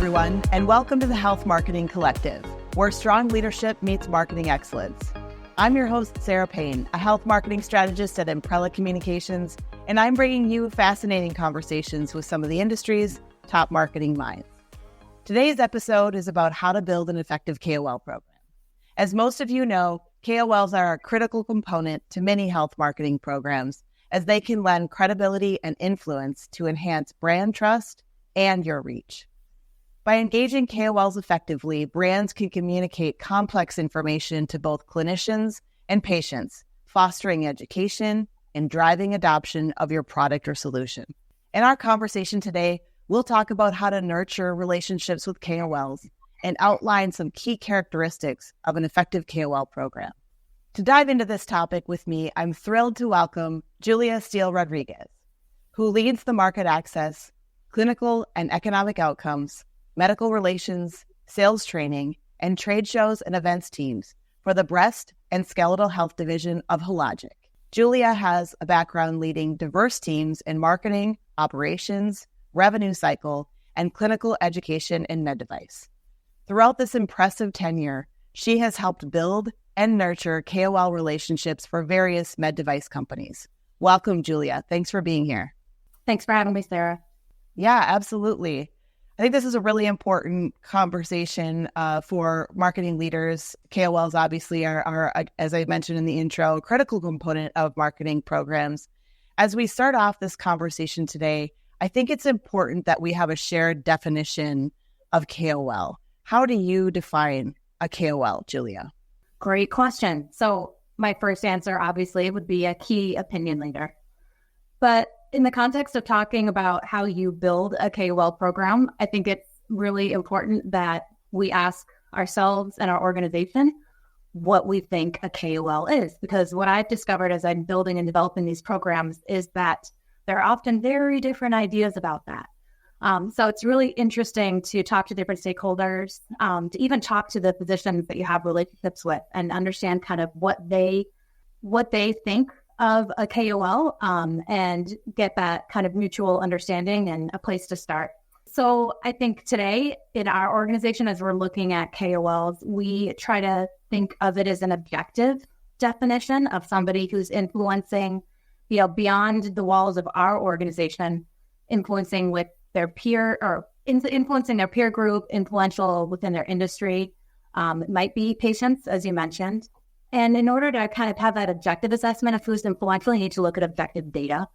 everyone, and welcome to the Health Marketing Collective, where strong leadership meets marketing excellence. I'm your host, Sarah Payne, a health marketing strategist at Imprella Communications, and I'm bringing you fascinating conversations with some of the industry's top marketing minds. Today's episode is about how to build an effective KOL program. As most of you know, KOLs are a critical component to many health marketing programs, as they can lend credibility and influence to enhance brand trust and your reach. By engaging KOLs effectively, brands can communicate complex information to both clinicians and patients, fostering education and driving adoption of your product or solution. In our conversation today, we'll talk about how to nurture relationships with KOLs and outline some key characteristics of an effective KOL program. To dive into this topic with me, I'm thrilled to welcome Julia Steele Rodriguez, who leads the market access, clinical and economic outcomes, medical relations, sales training, and trade shows and events teams for the breast and skeletal health division of Hologic. Julia has a background leading diverse teams in marketing, operations, revenue cycle, and clinical education in med device. Throughout this impressive tenure, she has helped build and nurture KOL relationships for various med device companies. Welcome, Julia. Thanks for being here. Thanks for having me, Sarah. Yeah, absolutely. I think this is a really important conversation for marketing leaders. KOLs obviously are, as I mentioned in the intro, a critical component of marketing programs. As we start off this conversation today, I think it's important that we have a shared definition of KOL. How do you define a KOL, Julia? Great question. So my first answer, obviously, would be a key opinion leader. But in the context of talking about how you build a KOL program, I think it's really important that we ask ourselves and our organization what we think a KOL is. Because what I've discovered as I'm building and developing these programs is that there are often very different ideas about that. So it's really interesting to talk to different stakeholders, to even talk to the physicians that you have relationships with and understand kind of what they think of a KOL, and get that kind of mutual understanding and a place to start. So I think today in our organization, as we're looking at KOLs, we try to think of it as an objective definition of somebody who's influencing, beyond the walls of our organization, influencing with their peer or influencing their peer group, influential within their industry. It might be patients, as you mentioned. And in order to kind of have that objective assessment of who's influential, you need to look at objective data.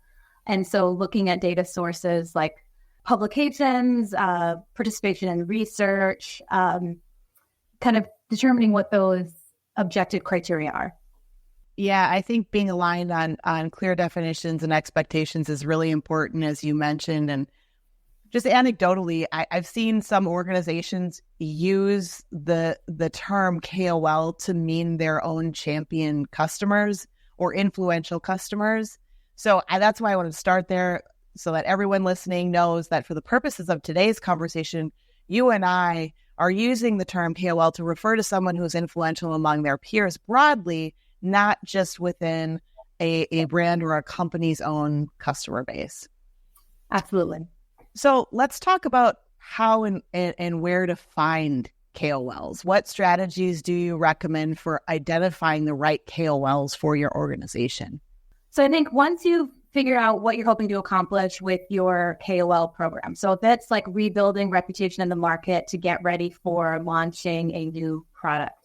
And so looking at data sources like publications, participation in research, kind of determining what those objective criteria are. Yeah, I think being aligned on clear definitions and expectations is really important, as you mentioned. And just anecdotally, I've seen some organizations use the term KOL to mean their own champion customers or influential customers. So that's why I want to start there, so that everyone listening knows that for the purposes of today's conversation, you and I are using the term KOL to refer to someone who's influential among their peers broadly, not just within a brand or a company's own customer base. Absolutely. So let's talk about how and where to find KOLs. What strategies do you recommend for identifying the right KOLs for your organization? So I think once you've figured out what you're hoping to accomplish with your KOL program, so if that's like rebuilding reputation in the market to get ready for launching a new product,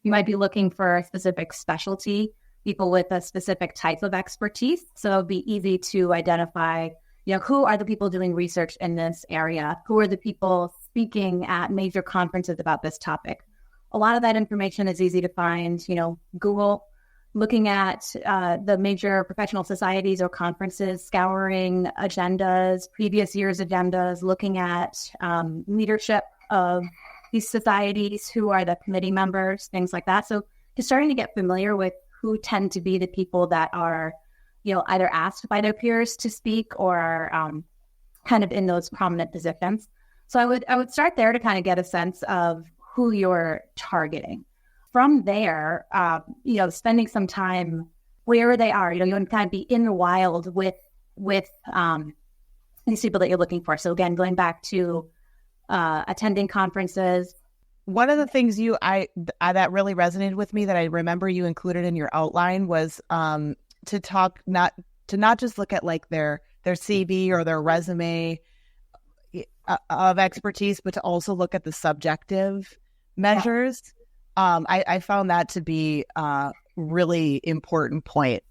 you might be looking for a specific specialty, people with a specific type of expertise. So it'd be easy to identify who are the people doing research in this area? Who are the people speaking at major conferences about this topic? A lot of that information is easy to find, Google, looking at the major professional societies or conferences, scouring agendas, previous year's agendas, looking at leadership of these societies, who are the committee members, things like that. So just starting to get familiar with who tend to be the people that are either asked by their peers to speak or kind of in those prominent positions. So I would start there to kind of get a sense of who you're targeting. From there, spending some time where they are, you can kind of be in the wild with these people that you're looking for. So again, going back to attending conferences. One of the things that really resonated with me that I remember you included in your outline was to not just look at like their CV or their resume of expertise, but to also look at the subjective measures. I found that to be a really important point.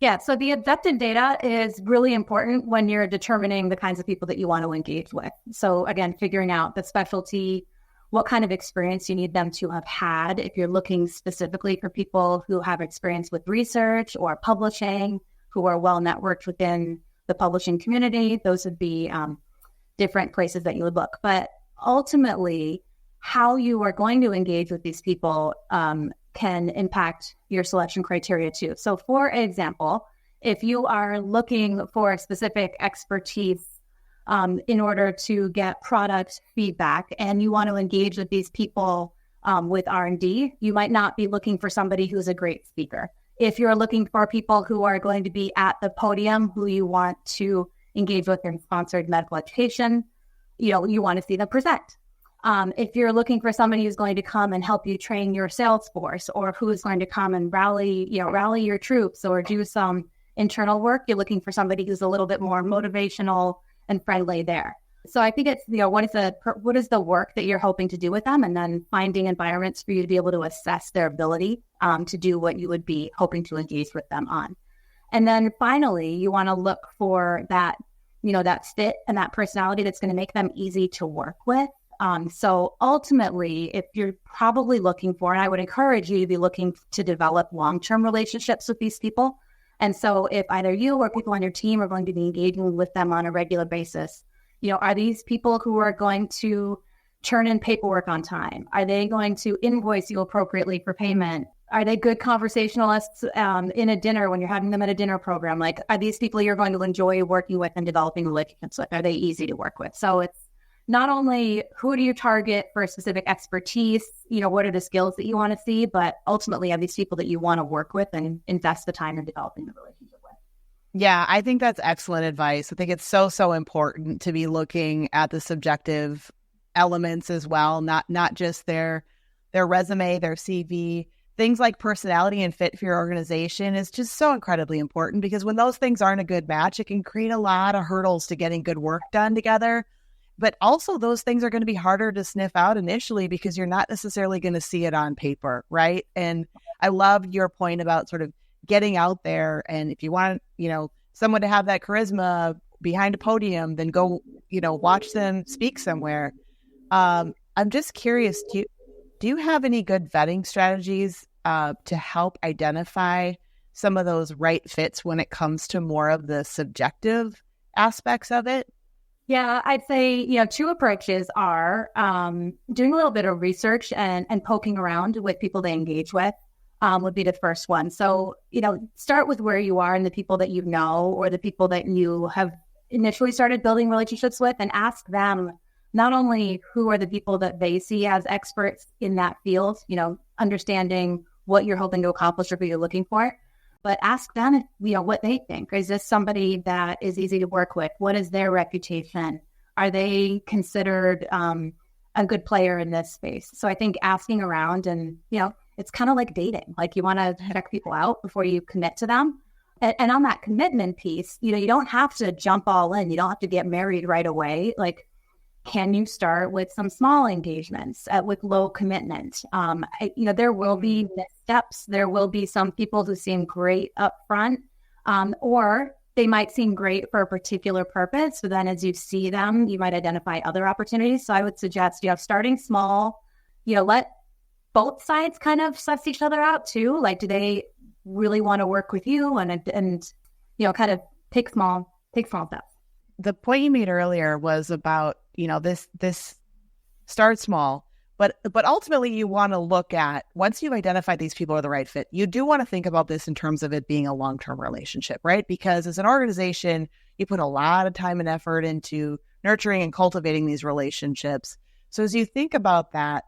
Yeah, so the objective data is really important when you're determining the kinds of people that you want to engage with. So again, figuring out the specialty, what kind of experience you need them to have had. If you're looking specifically for people who have experience with research or publishing, who are well networked within the publishing community, those would be different places that you would look. But ultimately, how you are going to engage with these people can impact your selection criteria too. So for example, if you are looking for specific expertise in order to get product feedback and you want to engage with these people with R&D, you might not be looking for somebody who's a great speaker. If you're looking for people who are going to be at the podium, who you want to engage with in sponsored medical education, you want to see them present. If you're looking for somebody who's going to come and help you train your sales force, or who is going to come and rally your troops or do some internal work, you're looking for somebody who's a little bit more motivational and friendly there. So I think it's, what is the work that you're hoping to do with them, and then finding environments for you to be able to assess their ability to do what you would be hoping to engage with them on. And then finally, you want to look for that, that fit and that personality that's going to make them easy to work with. So ultimately, if you're probably looking for, and I would encourage you to be looking to develop long-term relationships with these people. And so if either you or people on your team are going to be engaging with them on a regular basis, are these people who are going to turn in paperwork on time? Are they going to invoice you appropriately for payment? Are they good conversationalists in a dinner when you're having them at a dinner program? Like, are these people you're going to enjoy working with and developing relationships with? Are they easy to work with? So it's not only who do you target for specific expertise, what are the skills that you want to see, but ultimately are these people that you want to work with and invest the time in developing the relationship with. Yeah, I think that's excellent advice. I think it's so important to be looking at the subjective elements as well, not just their resume, their CV. Things like personality and fit for your organization is just so incredibly important, because when those things aren't a good match, it can create a lot of hurdles to getting good work done together. But also those things are going to be harder to sniff out initially because you're not necessarily going to see it on paper, right? And I love your point about sort of getting out there. And if you want, someone to have that charisma behind a podium, then go, watch them speak somewhere. I'm just curious, do you have any good vetting strategies to help identify some of those right fits when it comes to more of the subjective aspects of it? Yeah, I'd say, two approaches are doing a little bit of research and poking around with people they engage with would be the first one. So, start with where you are and the people that you know, or the people that you have initially started building relationships with, and ask them not only who are the people that they see as experts in that field, understanding what you're hoping to accomplish or who you're looking for, but ask them, what they think. Is this somebody that is easy to work with? What is their reputation? Are they considered a good player in this space? So I think asking around, and, it's kind of like dating. Like, you want to check people out before you commit to them. And on that commitment piece, you don't have to jump all in. You don't have to get married right away. Like, can you start with some small engagements with low commitment? There will be missteps. There will be some people who seem great up front, or they might seem great for a particular purpose. So then as you see them, you might identify other opportunities. So I would suggest, starting small, let both sides kind of suss each other out too. Like, do they really want to work with you? And kind of take small steps. The point you made earlier was about, this start small, but ultimately you want to look at, once you've identified these people are the right fit, you do want to think about this in terms of it being a long-term relationship, right? Because as an organization, you put a lot of time and effort into nurturing and cultivating these relationships. So as you think about that,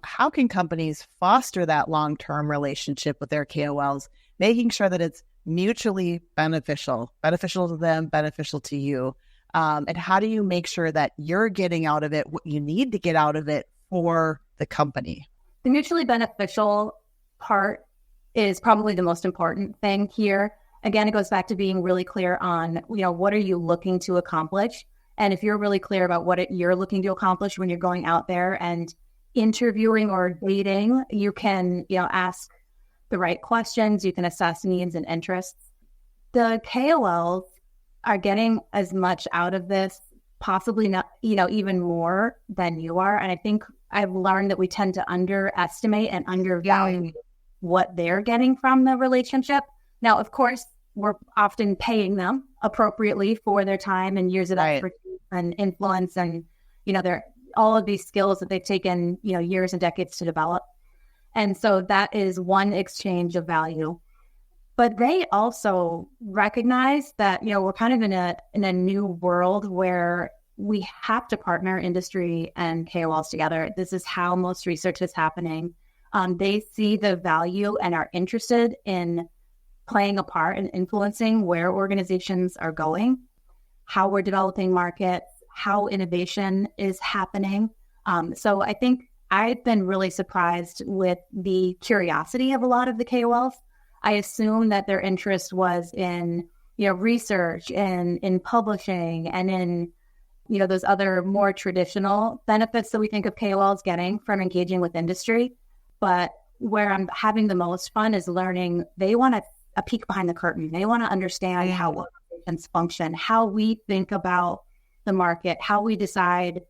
how can companies foster that long-term relationship with their KOLs, making sure that it's mutually beneficial to them, beneficial to you? And how do you make sure that you're getting out of it what you need to get out of it for the company? The mutually beneficial part is probably the most important thing here. Again, it goes back to being really clear on, what are you looking to accomplish? And if you're really clear about what you're looking to accomplish when you're going out there and interviewing or dating, you can, ask the right questions. You can assess needs and interests. The KOLs are getting as much out of this, possibly not, even more than you are. And I think I've learned that we tend to underestimate and undervalue what they're getting from the relationship. Now, of course, we're often paying them appropriately for their time and years of expertise and influence and, they're all of these skills that they've taken, years and decades to develop. And so that is one exchange of value. But they also recognize that, we're kind of in a new world where we have to partner industry and KOLs together. This is how most research is happening. They see the value and are interested in playing a part in influencing where organizations are going, how we're developing markets, how innovation is happening. So I think I've been really surprised with the curiosity of a lot of the KOLs. I assume that their interest was in, research and in publishing and in, those other more traditional benefits that we think of KOLs getting from engaging with industry. But where I'm having the most fun is learning they want a peek behind the curtain. They want to understand how organizations function, how we think about the market, how we decide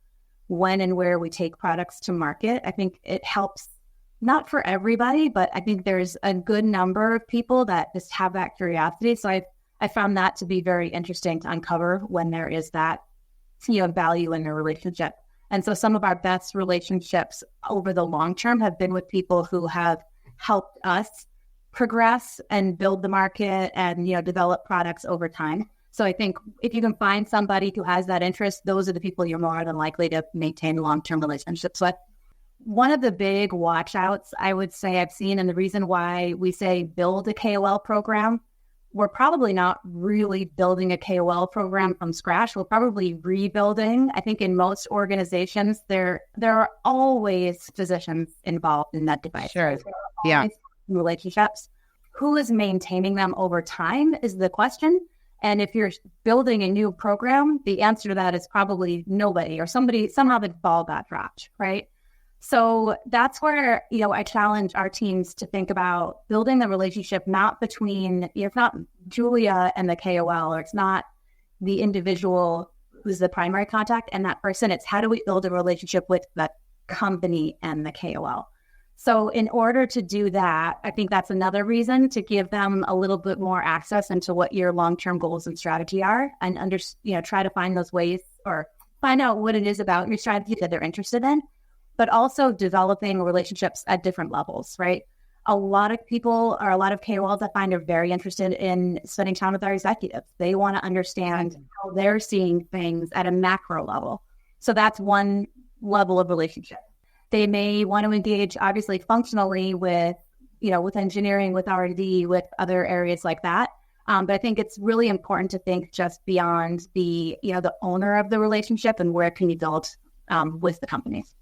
when and where we take products to market. I think it helps, not for everybody, but I think there's a good number of people that just have that curiosity. So I found that to be very interesting to uncover when there is that, value in the relationship. And so some of our best relationships over the long term have been with people who have helped us progress and build the market and, develop products over time. So I think if you can find somebody who has that interest, those are the people you're more than likely to maintain long-term relationships with. One of the big watch outs I would say I've seen, and the reason why we say build a KOL program, we're probably not really building a KOL program from scratch. We're probably rebuilding. I think in most organizations, there are always physicians involved in that device. Sure. Yeah. Relationships. Who is maintaining them over time is the question. And if you're building a new program, the answer to that is probably nobody, or somehow the ball got dropped, right? So that's where, I challenge our teams to think about building the relationship, not between, it's not Julia and the KOL, or it's not the individual who's the primary contact and that person. It's how do we build a relationship with the company and the KOL? So in order to do that, I think that's another reason to give them a little bit more access into what your long-term goals and strategy are, and try to find those ways or find out what it is about your strategy that they're interested in, but also developing relationships at different levels, right? A lot of people or a lot of KOLs I find are very interested in spending time with our executives. They want to understand how they're seeing things at a macro level. So that's one level of relationship. They may want to engage, obviously, functionally with, with engineering, with R&D, with other areas like that. But I think it's really important to think just beyond the owner of the relationship and where can you build with the companies.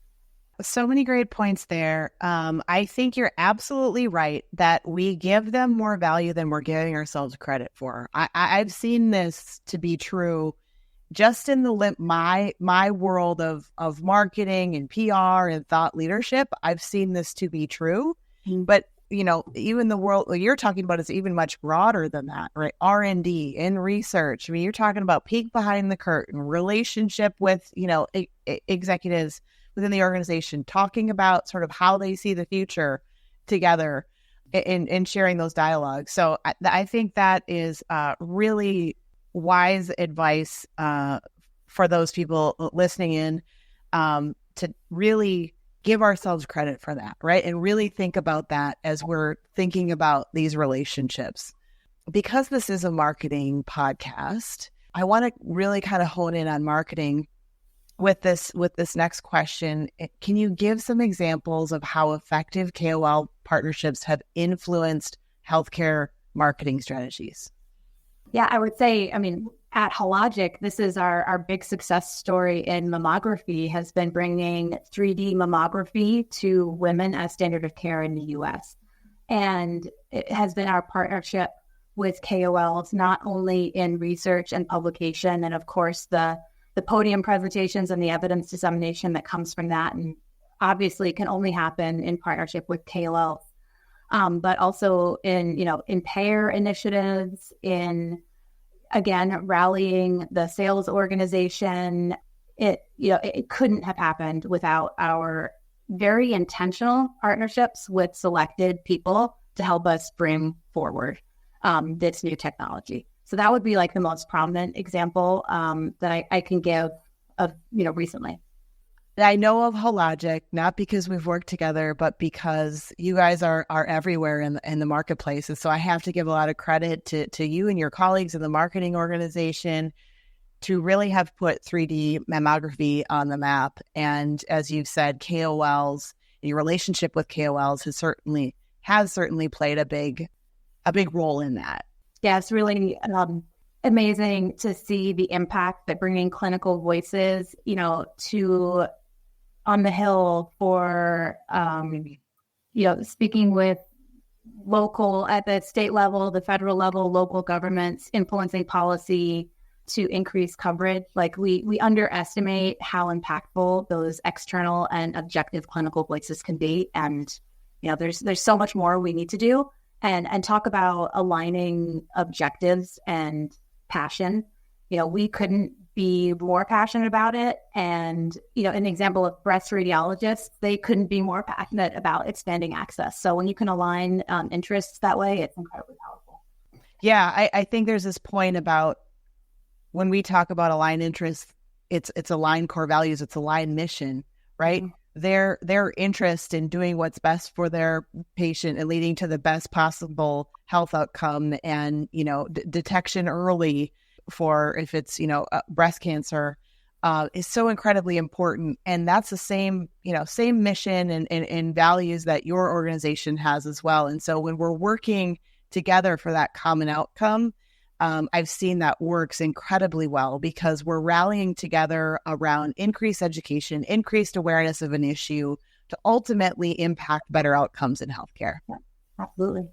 So many great points there. I think you're absolutely right that we give them more value than we're giving ourselves credit for. I've seen this to be true just in my world of marketing and PR and thought leadership. I've seen this to be true, but even the world you're talking about is even much broader than that, right? R&D and research. I mean, you're talking about peek behind the curtain, relationship with executives within the organization, talking about sort of how they see the future together and sharing those dialogues. So I think that is really wise advice for those people listening in, to really give ourselves credit for that, right? And really think about that as we're thinking about these relationships. Because this is a marketing podcast, I want to really kind of hone in on marketing with this next question. Can you give some examples of how effective KOL partnerships have influenced healthcare marketing strategies? Yeah, I would say, at Hologic, this is our big success story in mammography, has been bringing 3D mammography to women as standard of care in the US. And it has been our partnership with KOLs, not only in research and publication, and of course the podium presentations and the evidence dissemination that comes from that, and obviously can only happen in partnership with KOLs, but also in payer initiatives, in again rallying the sales organization. It couldn't have happened without our very intentional partnerships with selected people to help us bring forward this new technology. So that would be like the most prominent example that I can give of, recently. I know of Hologic, not because we've worked together, but because you guys are everywhere in the marketplace. And so I have to give a lot of credit to you and your colleagues in the marketing organization to really have put 3D mammography on the map. And as you've said, KOLs, your relationship with KOLs has certainly played a big role in that. Yeah, it's really amazing to see the impact that bringing clinical voices, to on the Hill for, speaking with local, at the state level, the federal level, local governments, influencing policy to increase coverage. Like we underestimate how impactful those external and objective clinical voices can be. And, there's so much more we need to do. And talk about aligning objectives and passion. We couldn't be more passionate about it. And, an example of breast radiologists, they couldn't be more passionate about expanding access. So when you can align interests that way, it's incredibly powerful. Yeah, I think there's this point about when we talk about aligned interests, it's aligned core values, it's aligned mission, right? Mm-hmm. Their interest in doing what's best for their patient and leading to the best possible health outcome and, detection early for if it's, breast cancer is so incredibly important. And that's the same mission and values that your organization has as well. And so when we're working together for that common outcome, I've seen that works incredibly well because we're rallying together around increased education, increased awareness of an issue to ultimately impact better outcomes in healthcare. Yeah, absolutely.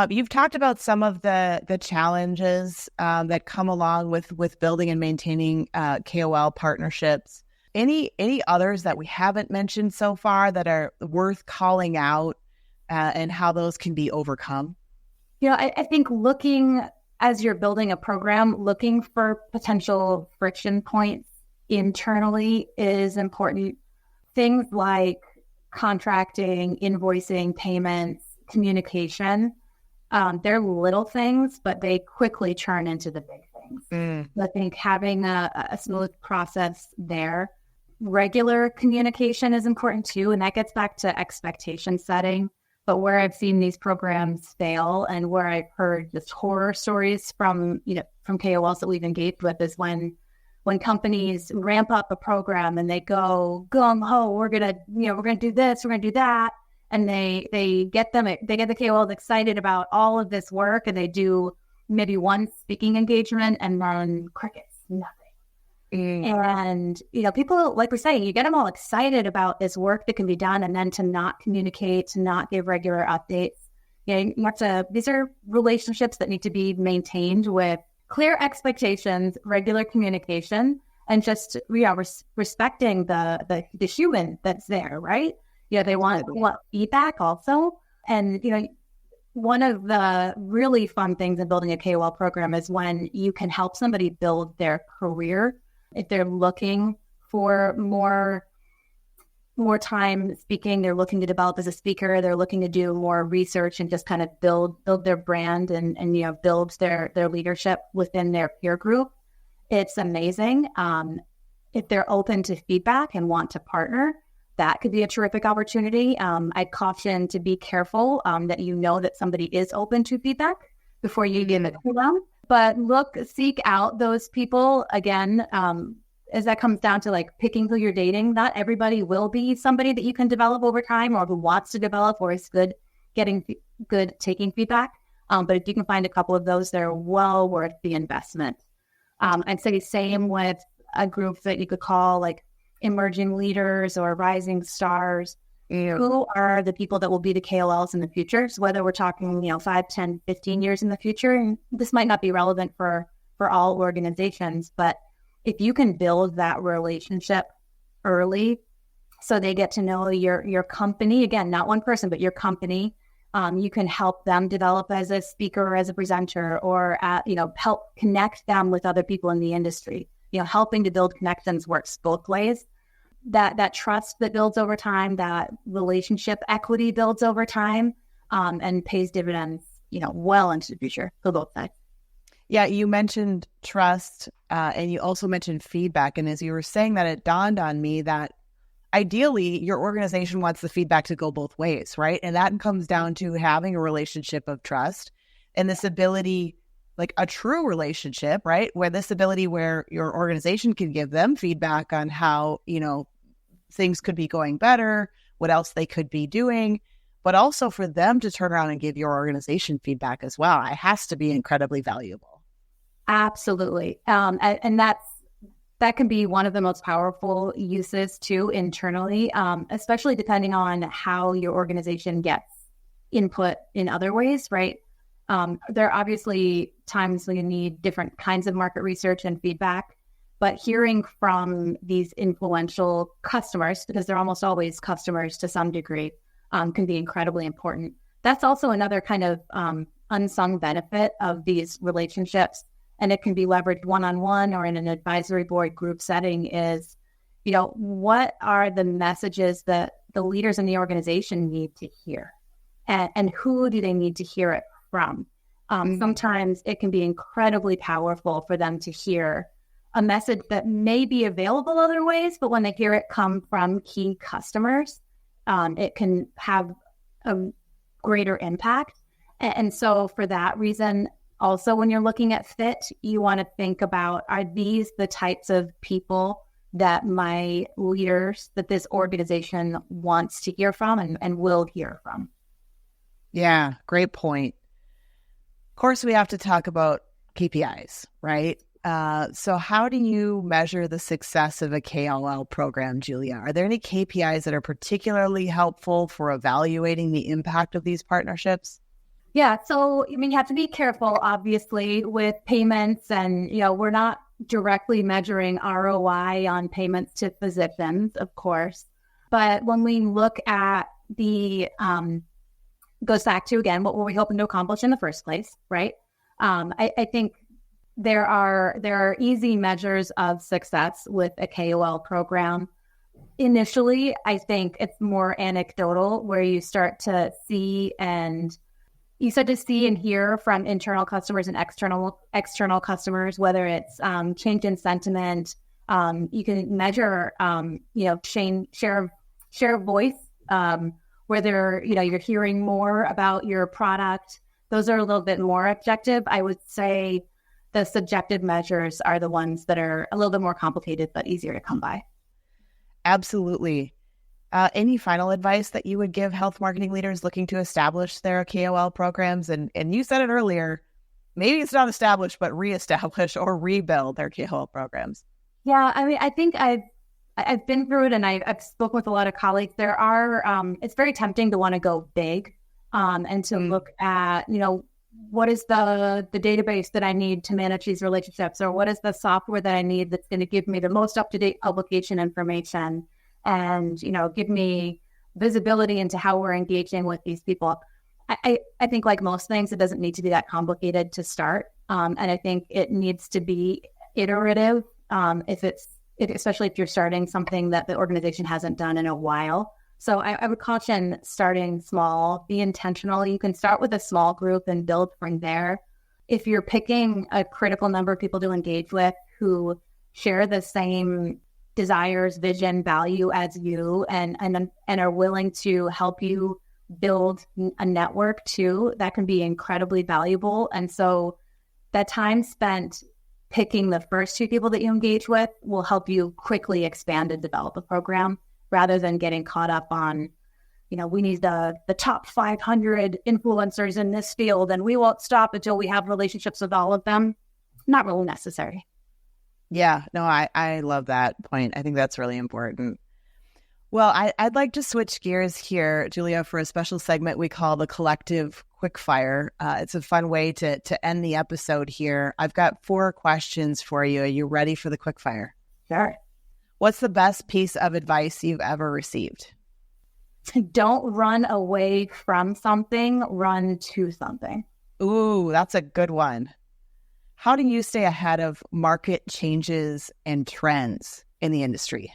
You've talked about some of the challenges that come along with building and maintaining KOL partnerships. Any others that we haven't mentioned so far that are worth calling out and how those can be overcome? I think as you're building a program, looking for potential friction points internally is important. Things like contracting, invoicing, payments, communication, they're little things, but they quickly turn into the big things. I think having a smooth process there. Regular communication is important too, and that gets back to expectation setting. But where I've seen these programs fail and where I've heard just horror stories from KOLs that we've engaged with is when companies ramp up a program and they go gung ho, we're gonna do this, we're gonna do that, and they get the KOLs excited about all of this work, and they do maybe one speaking engagement and then crickets, nothing. And, people, like we're saying, you get them all excited about this work that can be done, and then to not communicate, to not give regular updates. These are relationships that need to be maintained with clear expectations, regular communication, and just, respecting the human that's there, right? They want feedback also. And, one of the really fun things in building a KOL program is when you can help somebody build their career. If they're looking for more time speaking, they're looking to develop as a speaker, they're looking to do more research and just kind of build their brand and build their leadership within their peer group. It's amazing. If they're open to feedback and want to partner, that could be a terrific opportunity. I'd caution to be careful that somebody is open to feedback before you give it to them. But seek out those people again, as that comes down to like picking who you're dating. Not everybody will be somebody that you can develop over time or who wants to develop or is good taking feedback. But if you can find a couple of those, they're well worth the investment. I'd say same with a group that you could call like emerging leaders or rising stars. Who are the people that will be the KOLs in the future? So whether we're talking, 5, 10, 15 years in the future, and this might not be relevant for all organizations, but if you can build that relationship early so they get to know your company, again, not one person, but your company, you can help them develop as a speaker or as a presenter, or, help connect them with other people in the industry. Helping to build connections works both ways. That trust that builds over time, that relationship equity builds over time, and pays dividends, well into the future for both sides. Yeah, you mentioned trust, and you also mentioned feedback. And as you were saying that, it dawned on me that ideally your organization wants the feedback to go both ways, right? And that comes down to having a relationship of trust and this ability, like a true relationship, right? Where your organization can give them feedback on how, things could be going better, what else they could be doing, but also for them to turn around and give your organization feedback as well. It has to be incredibly valuable. Absolutely. And that can be one of the most powerful uses too internally, especially depending on how your organization gets input in other ways, right? There are obviously times when you need different kinds of market research and feedback, but hearing from these influential customers, because they're almost always customers to some degree, can be incredibly important. That's also another kind of unsung benefit of these relationships, and it can be leveraged one-on-one or in an advisory board group setting is, what are the messages that the leaders in the organization need to hear? And who do they need to hear it from? Sometimes it can be incredibly powerful for them to hear a message that may be available other ways, but when they hear it come from key customers, it can have a greater impact. And so for that reason, also when you're looking at fit, you want to think about, are these the types of people that my leaders, that this organization wants to hear from and will hear from? Yeah, great point. Of course, we have to talk about KPIs, right? So how do you measure the success of a KOL program, Julia? Are there any KPIs that are particularly helpful for evaluating the impact of these partnerships? Yeah, so you have to be careful, obviously, with payments, and we're not directly measuring ROI on payments to physicians, of course. But when we look at the goes back to, again, what were we hoping to accomplish in the first place, right? I think there are easy measures of success with a KOL program. Initially, I think it's more anecdotal, where you start to see and hear from internal customers and external customers, whether it's change in sentiment. You can measure, share of voice, whether you're hearing more about your product. Those are a little bit more objective. I would say the subjective measures are the ones that are a little bit more complicated, but easier to come by. Absolutely. Any final advice that you would give health marketing leaders looking to establish their KOL programs? And you said it earlier, maybe it's not established, but reestablish or rebuild their KOL programs. Yeah, I think I've been through it, and I've spoken with a lot of colleagues. There are, it's very tempting to want to go big, and to look at, what is the database that I need to manage these relationships, or what is the software that I need that's going to give me the most up-to-date publication information and, give me visibility into how we're engaging with these people. I think, like most things, it doesn't need to be that complicated to start. And I think it needs to be iterative, especially if you're starting something that the organization hasn't done in a while. So I would caution starting small, be intentional. You can start with a small group and build from there. If you're picking a critical number of people to engage with who share the same desires, vision, value as you, and are willing to help you build a network too, that can be incredibly valuable. And so that time spent picking the first 2 people that you engage with will help you quickly expand and develop a program, rather than getting caught up on, we need the top 500 influencers in this field, and we won't stop until we have relationships with all of them. Not really necessary. Yeah, no, I love that point. I think that's really important. Well, I'd like to switch gears here, Julia, for a special segment we call the Collective Quickfire. It's a fun way to end the episode here. I've got 4 questions for you. Are you ready for the Quickfire? Sure. What's the best piece of advice you've ever received? Don't run away from something, run to something. Ooh, that's a good one. How do you stay ahead of market changes and trends in the industry?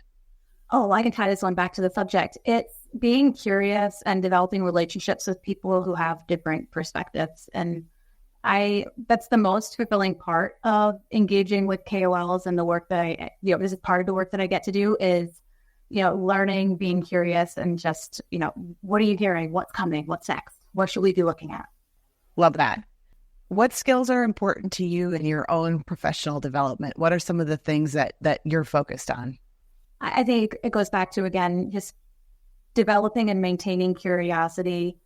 Oh, I can tie this one back to the subject. It's being curious and developing relationships with people who have different perspectives. And that's the most fulfilling part of engaging with KOLs and the work that this is part of the work that I get to do is, learning, being curious, and just, what are you hearing? What's coming? What's next? What should we be looking at? Love that. What skills are important to you in your own professional development? What are some of the things that you're focused on? I think it goes back to, again, just developing and maintaining curiosity,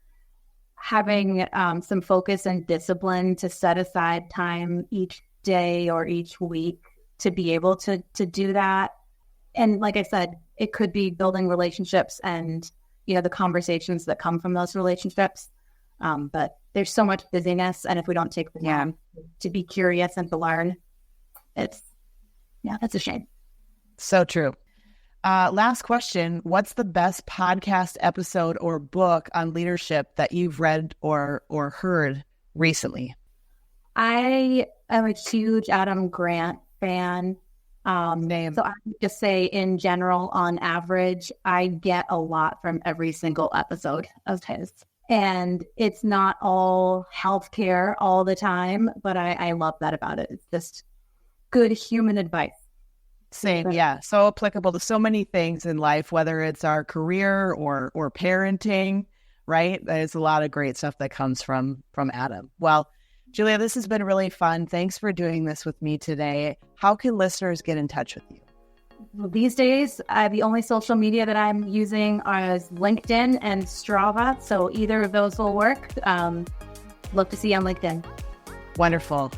having some focus and discipline to set aside time each day or each week to be able to do that. And like I said, it could be building relationships and, the conversations that come from those relationships. But there's so much busyness. And if we don't take the time to be curious and to learn, that's a shame. So true. Last question. What's the best podcast episode or book on leadership that you've read or heard recently? I am a huge Adam Grant fan. So I would just say in general, on average, I get a lot from every single episode of his. And it's not all healthcare all the time, but I love that about it. It's just good human advice. Same, yeah. So applicable to so many things in life, whether it's our career or parenting, right? There's a lot of great stuff that comes from Adam. Well, Julia, this has been really fun. Thanks for doing this with me today. How can listeners get in touch with you? Well, these days, the only social media that I'm using is LinkedIn and Strava. So either of those will work. Love to see you on LinkedIn. Wonderful.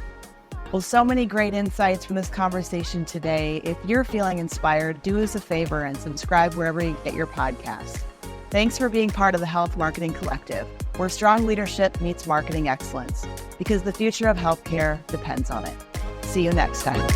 Well, so many great insights from this conversation today. If you're feeling inspired, do us a favor and subscribe wherever you get your podcasts. Thanks for being part of the Health Marketing Collective, where strong leadership meets marketing excellence, because the future of healthcare depends on it. See you next time.